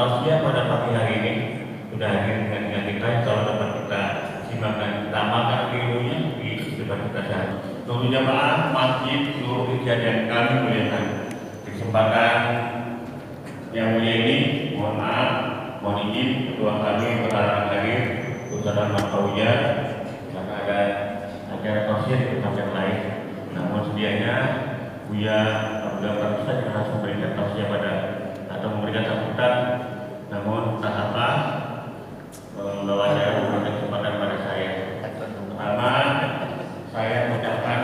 tausiah pada pagi hari ini sudah hadir dengan kita, kalau dapat kita simak dan tambahkan ilmunya di depan kita sehari. Seluruh jamaah masjid seluruh kejadian kami muliakan. Kesempatan yang mulia ini, mohon maaf, mohon izin ketua kami berhalangan hadir, Ustaz Ahmad Fauzan, karena ada acara tausiah di tempat yang lain. Namun sedianya Buya Abdul Ustaz yang langsung memberikan tausiah pada atau memberikan sambutan, namun tak apa membawa saya memberikan kesempatan pada saya. Pertama, saya mengucapkan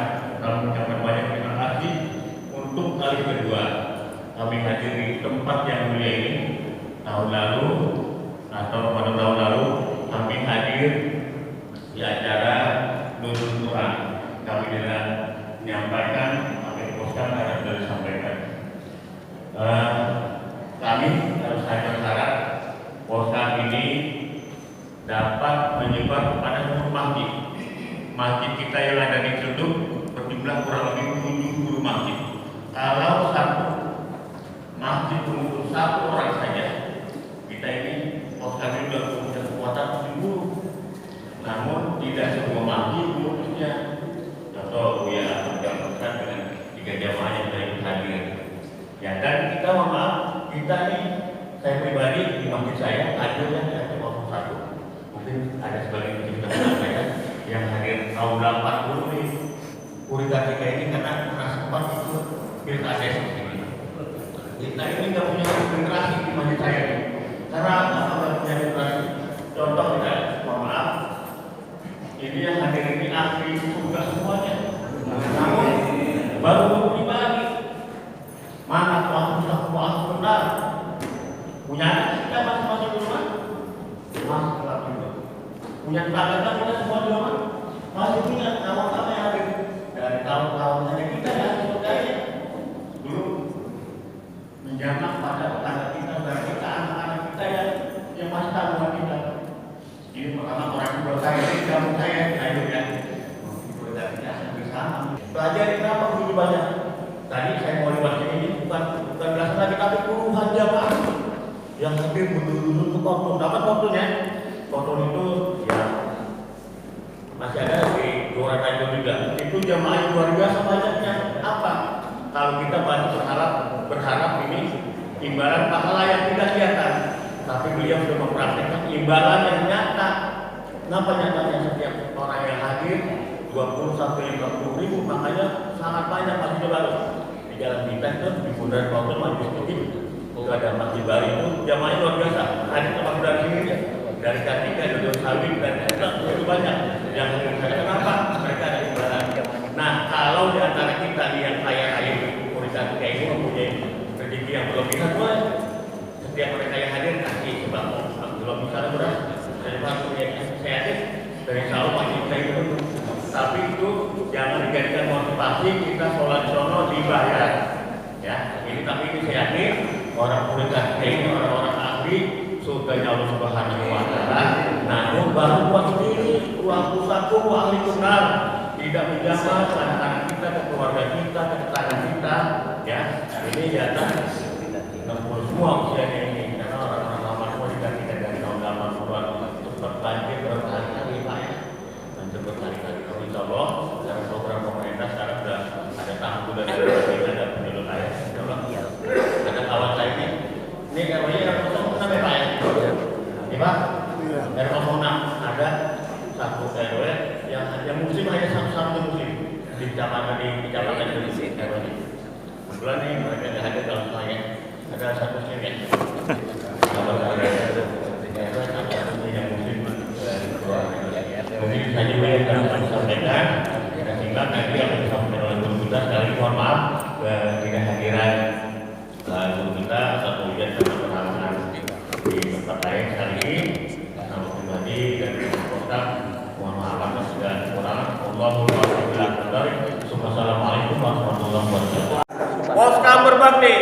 banyak terima kasih untuk kali kedua kami hadir di tempat yang mulia ini. Tahun lalu atau pada tahun lalu kami hadir di acara Nurul Quran. Kami dengan menyampaikan apa yang harus disampaikan. Kami harus saya berharap poskan ini dapat menyebar kepada seluruh masjid. Masjid kita yang ada di Ciledug berjumlah kurang lebih 70 masjid. Kalau satu masjid mengumpul satu orang saja, kita ini poskan ini sudah punya kekuatan 70. Namun tidak semua masjid mengumpulnya. Contoh ya menjalankan dengan 3 jamaah yang dari hadir. Ya, dan kita maaf, kita ini saya pribadi di masjid saya hadirnya cuma 1. Mungkin ada sebagian cerita saya yang hadir tahun 80 nih Purita kita ini karena sempat itu pilkada seperti ini. Kita ini nggak punya generasi di masjid saya ini. Karena nggak punya generasi. Contoh kita, mohon maaf, ini yang hadir ini ahli surga semuanya. Namun baru pribadi. Mana kuasa benar? Punya kita masing-masing di rumah? Masih lagi. Punya tetangga kita semua di rumah? Masih punya. Awal kami hari dari tahun-tahun saja kita yang sebagainya dulu menjamak pada tetangga kita dan kita anak-anak kita yang masih tahu kita. Ini pertama orang tua saya, ini kamu saya ya. Kita bersama. Pelajari kenapa begitu banyak? Tadi saya mau lewat ini bukan belasan lagi tapi puluhan jamaah yang hadir berduduk ke kontur. Dapat konturnya? Kontur itu ya masih ada di Gelora Tanjung juga. Itu jamaah yang luar biasa banyaknya. Apa? Kalau kita banyak berharap ini imbalan pahala yang tidak kelihatan, tapi beliau sudah mempraktikkan imbalan yang nyata. Kenapa nyatanya? Setiap orang yang hadir 20 sampai 50 ribu, makanya sangat banyak masih coba di Jalan Bintang itu di Bundaran Bogor maju sedikit itu ada masjid baru itu jamaahnya luar biasa. Ada tempat dari sini dari Kartika, dari Sawit dan itu banyak yang kenapa mereka ada imbalan. Nah kalau di antara kita yang kaya raya urusan kayak ini mempunyai rezeki yang berlebihan, boleh setiap mereka yang hadir kasih sembako. Kalau misalnya beras dari waktu yang sehat dari sahur masih kita itu. Tapi itu jangan dijadikan motivasi kita sholat sono dibayar. Ya, ini tapi ini saya yakin orang puritan ini orang-orang ahli surganya Allah Subhanahu wa Ta'ala. Namun baru buat sendiri uang pusatku ahli benar tidak menjamah anak-anak kita, ke keluarga kita, ke tetangga kita. Ya, ini jatah 60 semua usianya ini karena orang-orang lama semua digantikan dari tahun 80-an untuk banjir berkali-kali Pak ya. Berkali-kali. Insya Allah dalam program pemerintah sekarang sudah ada tanggul dan ada penyuluh air. Insya Allah ada kawan saya ini RW-nya R06 ya Pak ya? Iya Pak? R06 ada satu RW yang muslim hanya satu muslim di kecamatan Indonesia RW-nya. Kebetulan nih mereka ada hadir dalam saya ada satu muslim ya. Kalau ada yang muslim dari keluarga. Mungkin saja yang akan disampaikan sehingga nanti akan disampaikan oleh guru kita. Sekali mohon maaf kehadiran guru kita satu ujian dan pengalaman di tempat lain sekali ini nama pribadi dan kota mohon maaf atas segala kekurangan. Assalamualaikum warahmatullahi wabarakatuh. Poskam berbakti.